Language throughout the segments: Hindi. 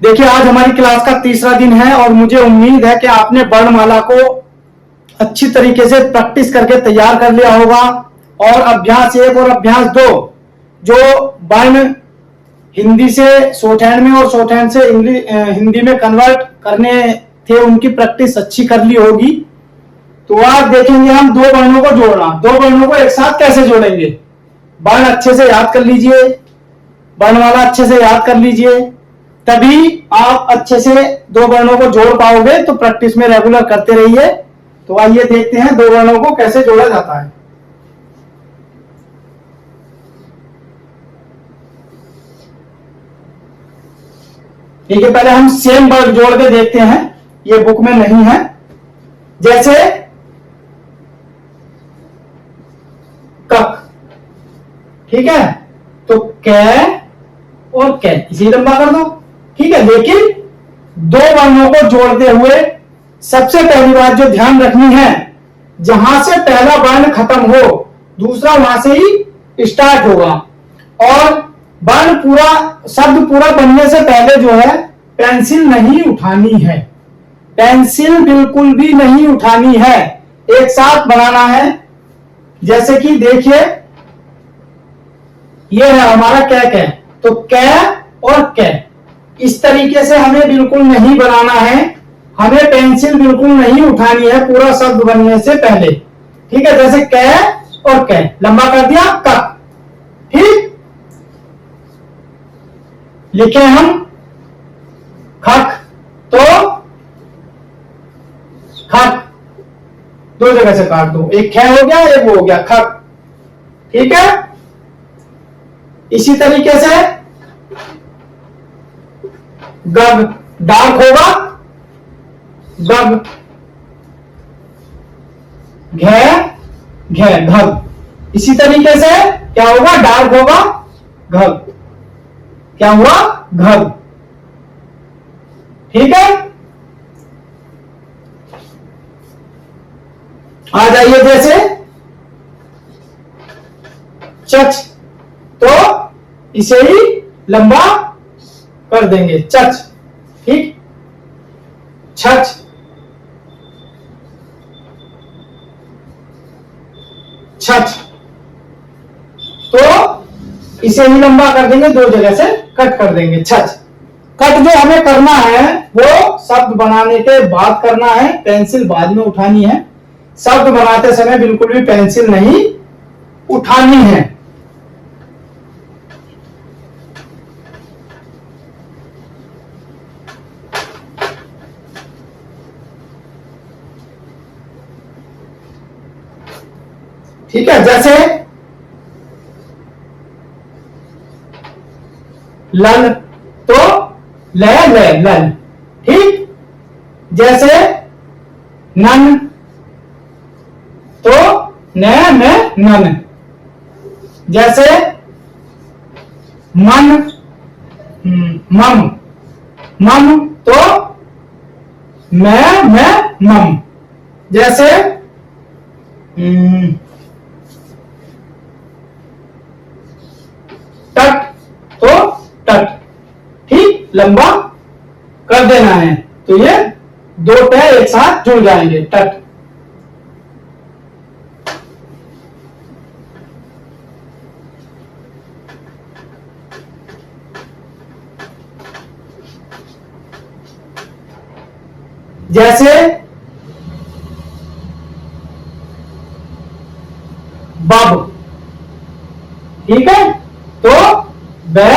देखिए आज हमारी क्लास का तीसरा दिन है और मुझे उम्मीद है कि आपने वर्णमाला को अच्छी तरीके से प्रैक्टिस करके तैयार कर लिया होगा। और अभ्यास 1 और अभ्यास 2 जो वर्ण हिंदी से शॉर्टहैंड में और शॉर्टहैंड से हिंदी में कन्वर्ट करने थे उनकी प्रैक्टिस अच्छी कर ली होगी। तो आज देखेंगे हम दो वर्णों को जोड़ना, दो वर्णों को एक साथ कैसे जोड़ेंगे। वर्ण अच्छे से याद कर लीजिए, वर्णमाला अच्छे से याद कर लीजिए, तभी आप अच्छे से दो वर्णों को जोड़ पाओगे। तो प्रैक्टिस में रेगुलर करते रहिए। तो आइए देखते हैं दो वर्णों को कैसे जोड़ा जाता है। ठीक है, पहले हम सेम वर्ड जोड़ के देखते हैं, ये बुक में नहीं है। जैसे कक, ठीक है, तो कै और कै इसी लंबा कर दो, ठीक है। लेकिन दो वर्णों को जोड़ते हुए सबसे पहली बात जो ध्यान रखनी है, जहां से पहला वर्ण खत्म हो दूसरा वहां से ही स्टार्ट होगा। और वर्ण पूरा, शब्द पूरा बनने से पहले जो है पेंसिल नहीं उठानी है, पेंसिल बिल्कुल भी नहीं उठानी है, एक साथ बनाना है। जैसे कि देखिए ये है हमारा कै कै, तो कै और कै इस तरीके से हमें बिल्कुल नहीं बनाना है, हमें पेंसिल बिल्कुल नहीं उठानी है पूरा शब्द बनने से पहले, ठीक है। जैसे कै और कै लंबा कर दिया कक, ठीक। लिखे हम खक, तो खक दो जगह से काट दो, एक कै हो गया एक वो हो गया खक, ठीक है। इसी तरीके से गग डार्क होगा गग, घे घे घग, इसी तरीके से क्या होगा डार्क होगा घग, क्या हुआ घग, ठीक है। आ जाइए जैसे चच, तो इसे ही लंबा कर देंगे चच, ठीक। छच, छच, तो इसे ही लंबा कर देंगे, दो जगह से कट कर देंगे छच। कट जो हमें करना है वो शब्द बनाने के बाद करना है, पेंसिल बाद में उठानी है। शब्द बनाते समय बिल्कुल भी पेंसिल नहीं उठानी है। ठीक है, जैसे लन, तो ल ल लन, ठीक। जैसे नन, तो न न नन। जैसे मन, मम मम, तो मैं मम। जैसे टट, तो टट, ठीक, लंबा कर देना है। तो ये दो ट एक साथ जुड़ जाएंगे, टट। जैसे बब, ठीक है, तो बै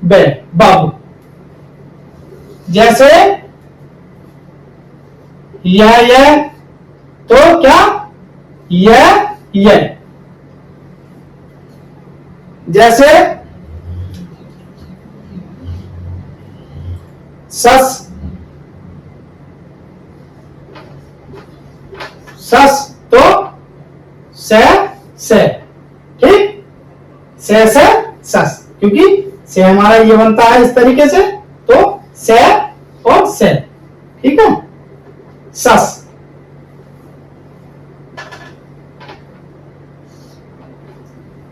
बै बब। जैसे यह, तो क्या यह। जैसे सस, सस, तो से, ठीक। से सस, क्योंकि से हमारा ये बनता है इस तरीके से, तो से और से, ठीक है। सस,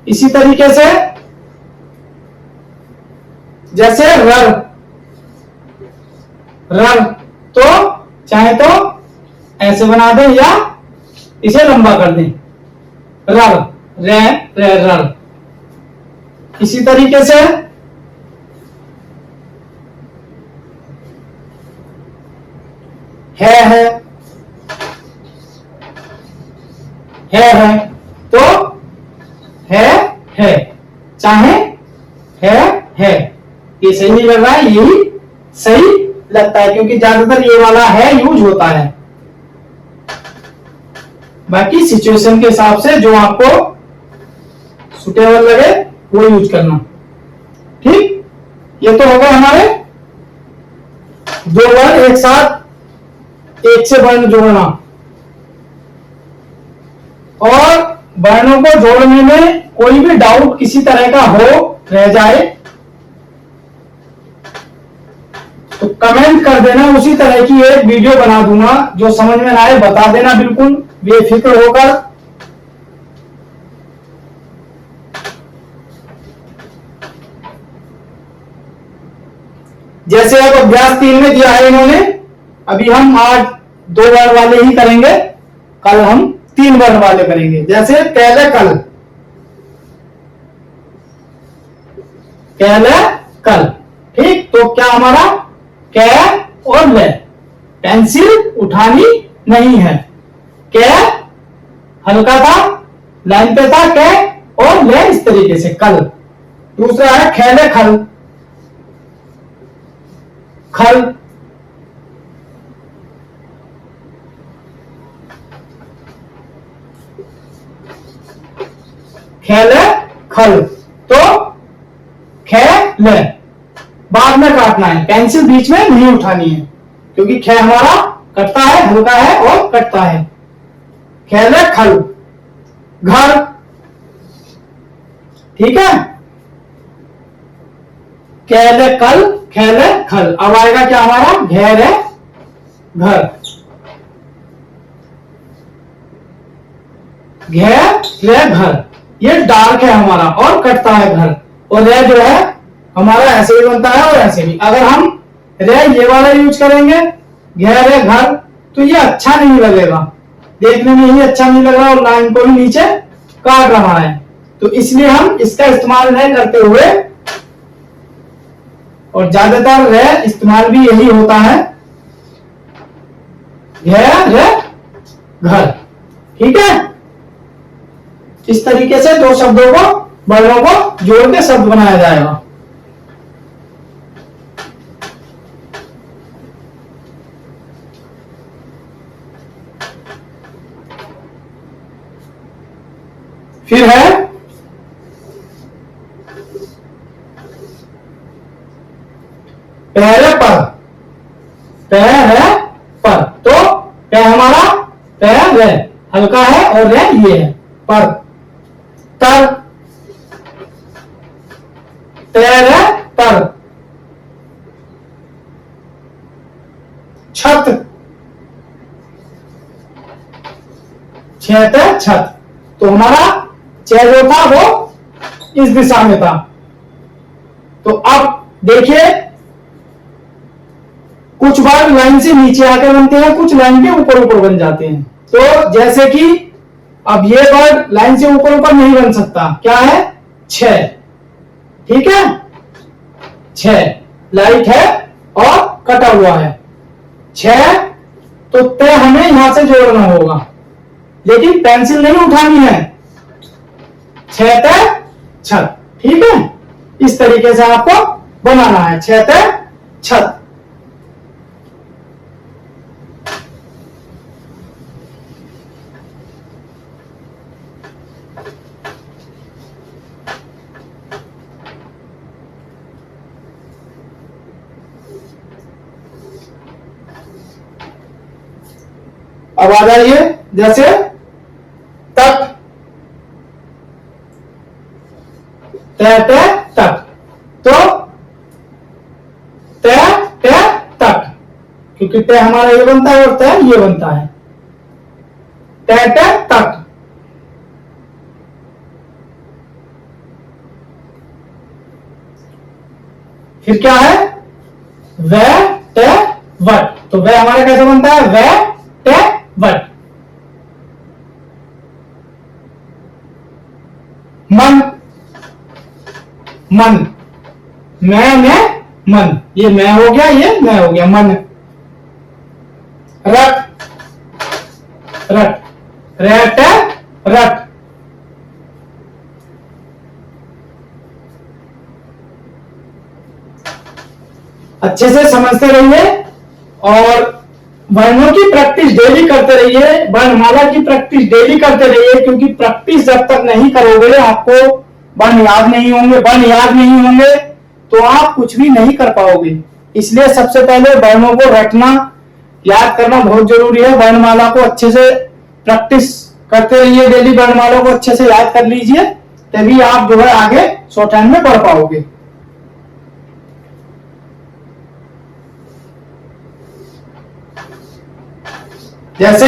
इसी तरीके से जैसे रर, रल, तो चाहे तो ऐसे बना दें या इसे लंबा कर दें, रल, रे रे रल। इसी तरीके से है, तो है, चाहे है। ये सही नहीं लग रहा है, यही सही लगता है क्योंकि ज्यादातर ये वाला है यूज होता है। बाकी सिचुएशन के हिसाब से जो आपको सुटेबल लगे वो यूज करना। ठीक, ये तो होगा हमारे दो वर्ण एक साथ एक से वर्ण जोड़ना। और वर्णों को जोड़ने में कोई भी डाउट किसी तरह का हो रह जाए तो कमेंट कर देना, उसी तरह की एक वीडियो बना दूंगा, जो समझ में ना आए बता देना बिल्कुल बेफिक्र होकर। जैसे अब अभ्यास 3 में दिया है इन्होंने, अभी हम आज 2 वर्ण वाले ही करेंगे, कल हम 3 वर्ण वाले करेंगे। जैसे पहले कल, कल, ठीक, तो क्या हमारा कै और ले, पेंसिल उठानी नहीं है, कै हल्का था, लाइन पे था, कै और ले इस तरीके से कल। दूसरा है खेले खल, खल, खेले खल, तो खेले बाद में काटना है, पेंसिल बीच में नहीं उठानी है क्योंकि खे हमारा कटता है, हल्का है और कटता है। खेले खल, घर, ठीक है, खेले कल, खेले खल। अब आएगा क्या हमारा घेरे घर, घेरे घर, ये डार्क है हमारा और कटता है घर। और रे जो है हमारा ऐसे भी बनता है और ऐसे भी। अगर हम रे ये वाला यूज करेंगे घेरे घर तो ये अच्छा नहीं लगेगा, देखने में ही अच्छा नहीं लग रहा और लाइन को भी नीचे काट रहा है, तो इसलिए हम इसका इस्तेमाल नहीं करते हुए, और ज्यादातर रे इस्तेमाल भी यही होता है, घेरे घर, ठीक है। इस तरीके से 2 शब्दों को, वर्णों को जोड़ के शब्द बनाया जाएगा। फिर है पहले पर, पहले पर, तो पह हमारा पह रे हल्का है और रे ये है, पर, तर, पैरे पर, छत, छत, छत, तो हमारा च जो था वो इस दिशा में था। तो अब देखिए कुछ बार लाइन से नीचे आकर बनते हैं, कुछ लाइन के ऊपर ऊपर बन जाते हैं। तो जैसे कि अब ये वर्ड लाइन से ऊपर ऊपर नहीं बन सकता, क्या है, 6, ठीक है, 6 लाइट है और कटा हुआ है 6, तो तय हमें यहां से जोड़ना होगा, लेकिन पेंसिल नहीं उठानी है, 6 तय छत, ठीक है। इस तरीके से आपको बनाना है 6 तय छत। अब आ जाइए, जैसे तक, तक, तो तक, क्योंकि तय हमारा ये बनता है और तय ये बनता है, तक। फिर क्या है, तो वह हमारा कैसे बनता है, वह टे वट। मन, मन, मैं मन, ये मैं हो गया, ये मैं हो गया, मन। रट, रट, रट, रट। अच्छे से समझते रहिए और वर्णों की प्रैक्टिस डेली करते रहिए, वर्णमाला की प्रैक्टिस डेली करते रहिए, क्योंकि प्रैक्टिस जब तक नहीं करोगे आपको वर्ण याद नहीं होंगे, वर्ण याद नहीं होंगे तो आप कुछ भी नहीं कर पाओगे। इसलिए सबसे पहले वर्णों को रटना, याद करना बहुत जरूरी है। वर्णमाला को अच्छे से प्रैक्टिस करते रहिए डेली, वर्णमाला को अच्छे से याद कर लीजिए, तभी आप जो है आगे शॉर्ट हैंड में पढ़ पाओगे। जैसे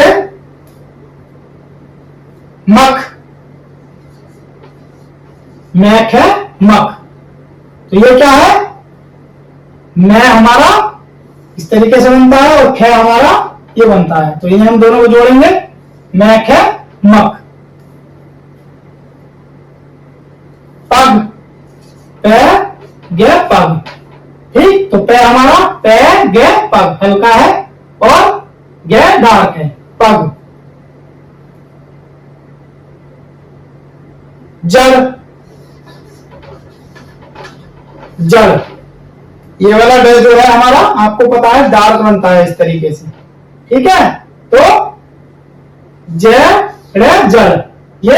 मख, मैक है मख, तो ये क्या है, मैं हमारा इस तरीके से बनता है और ख हमारा ये बनता है, तो ये हम दोनों को जोड़ेंगे, मैक है मख। पग, पै गे पग, ठीक, तो पै हमारा पै गे पग हल्का है और गे डार्क है, पग। जड़, जड़, ये वाला ड जो है हमारा आपको पता है डार्क बनता है इस तरीके से, ठीक है, तो जड़, ये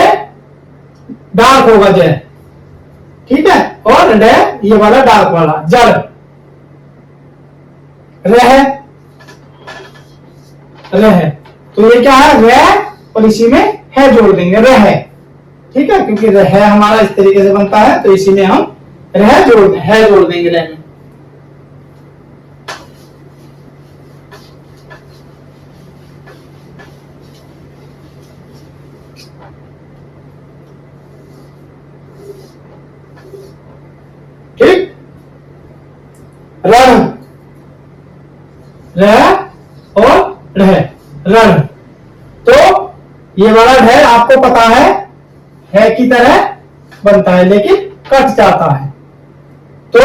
डार्क होगा जय, ठीक है, और ड ये वाला डार्क वाला, जड़। रह, रह, तो ये क्या है, रह और इसी में है जोड़ देंगे, रह, ठीक है, क्योंकि रह हमारा इस तरीके से बनता है तो इसी में हम रह जोड़ है जोड़ देंगे रह में। ठीक, रण, रह और रह, रण, तो ये वाला ढ आपको पता है की तरह बनता है लेकिन कट जाता है, तो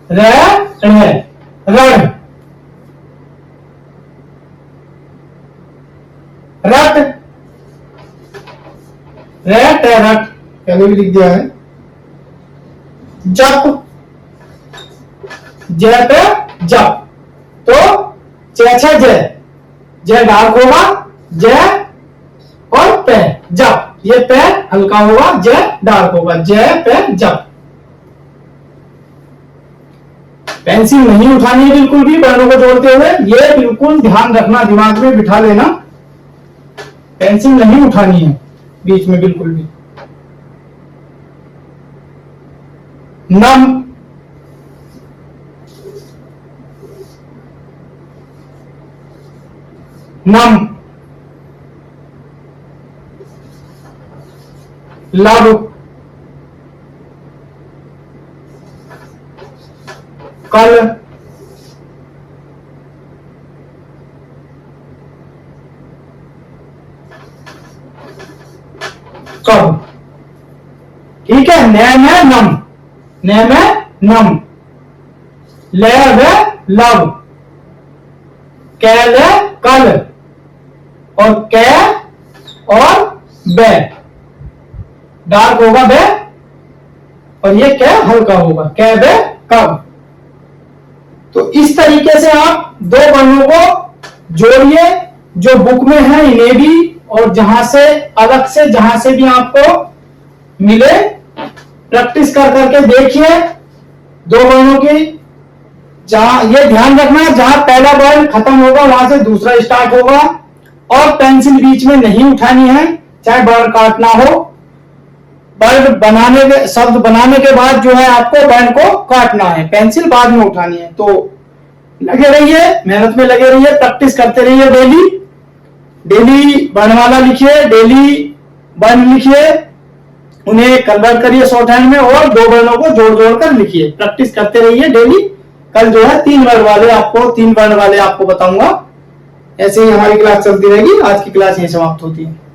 रह, रण। रट, रट, रट पहले भी लिख दिया है। जप, जय पे जप, तो जय, जय डार्क होगा, जय और पे जप, ये पे हल्का होगा, जय डार्क होगा, जय पे जप। पेंसिल नहीं उठानी है बिल्कुल भी वर्णों को जोड़ते हुए, ये बिल्कुल ध्यान रखना, दिमाग में बिठा लेना, पेंसिल नहीं उठानी है बीच में बिल्कुल भी। नम, नम, लब, कल, कब, ठीक है। न में नम, न में नम, ले वे लव, कै ले कल, और कै और बे डार्क होगा बे, और ये कै हल्का होगा, कै बे कब। तो इस तरीके से आप दो वर्णों को जोड़िए, जो बुक में है इन्हें भी, और जहां से अलग से जहां से भी आपको मिले प्रैक्टिस कर करके देखिए दो वर्णों की। जहां ये ध्यान रखना, जहां पहला वर्ण खत्म होगा वहां से दूसरा स्टार्ट होगा, और पेंसिल बीच में नहीं उठानी है, चाहे वर्ण काटना हो। वर्ण बनाने के, शब्द बनाने के बाद जो है आपको वर्ण को काटना है, पेंसिल बाद में उठानी है। तो लगे रहिए, मेहनत में लगे रहिए, प्रैक्टिस करते रहिए डेली। डेली वर्णमाला लिखिए, डेली वर्ण लिखिए, उन्हें कन्वर्ट करिए शॉर्ट हैंड में, और दो वर्णों को जोड़ जोड़ कर लिखिए। प्रैक्टिस करते रहिए, डेली कल जो है 3 वर्ण वाले आपको बताऊंगा। ऐसे ही हमारी क्लास चलती रहेगी। आज की क्लास यही समाप्त होती है।